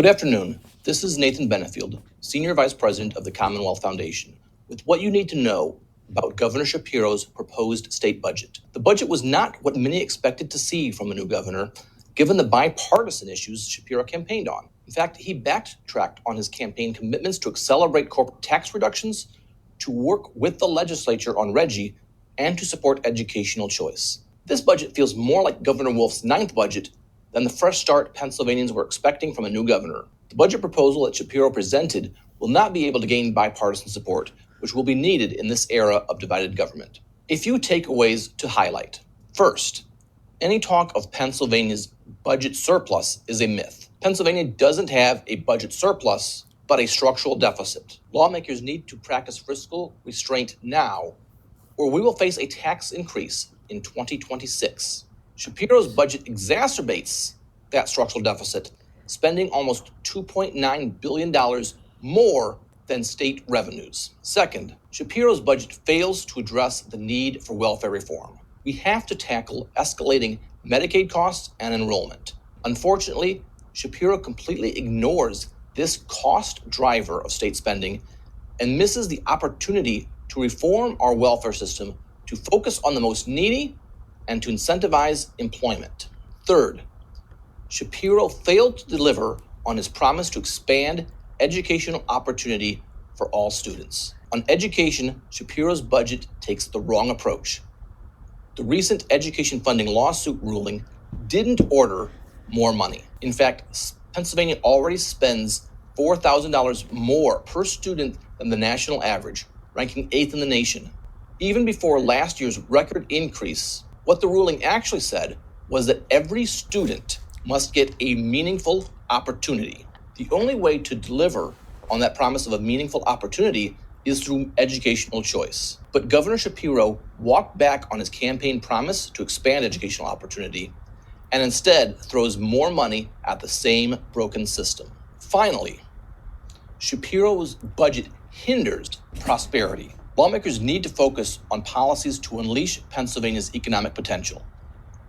Good afternoon. This is Nathan Benefield, Senior Vice President of the Commonwealth Foundation, with what you need to know about Governor Shapiro's proposed state budget. The budget was not what many expected to see from a new governor, given the bipartisan issues Shapiro campaigned on. In fact, he backtracked on his campaign commitments to accelerate corporate tax reductions, to work with the legislature on RGGI, and to support educational choice. This budget feels more like Governor Wolf's ninth budget than the fresh start Pennsylvanians were expecting from a new governor. The budget proposal that Shapiro presented will not be able to gain bipartisan support, which will be needed in this era of divided government. A few takeaways to highlight. First, any talk of Pennsylvania's budget surplus is a myth. Pennsylvania doesn't have a budget surplus, but a structural deficit. Lawmakers need to practice fiscal restraint now, or we will face a tax increase in 2026. Shapiro's budget exacerbates that structural deficit, spending almost $2.9 billion more than state revenues. Second, Shapiro's budget fails to address the need for welfare reform. We have to tackle escalating Medicaid costs and enrollment. Unfortunately, Shapiro completely ignores this cost driver of state spending and misses the opportunity to reform our welfare system to focus on the most needy and to incentivize employment. Third, Shapiro failed to deliver on his promise to expand educational opportunity for all students. On education, Shapiro's budget takes the wrong approach. The recent education funding lawsuit ruling didn't order more money. In fact, Pennsylvania already spends $4,000 more per student than the national average, ranking 8th in the nation. Even before last year's record increase, what the ruling actually said was that every student must get a meaningful opportunity. The only way to deliver on that promise of a meaningful opportunity is through educational choice. But Governor Shapiro walked back on his campaign promise to expand educational opportunity and instead throws more money at the same broken system. Finally, Shapiro's budget hinders prosperity. Lawmakers need to focus on policies to unleash Pennsylvania's economic potential.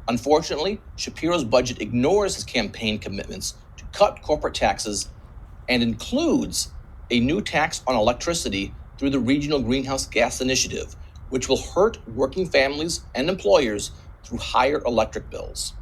Unfortunately, Shapiro's budget ignores his campaign commitments to cut corporate taxes and includes a new tax on electricity through the Regional Greenhouse Gas Initiative, which will hurt working families and employers through higher electric bills.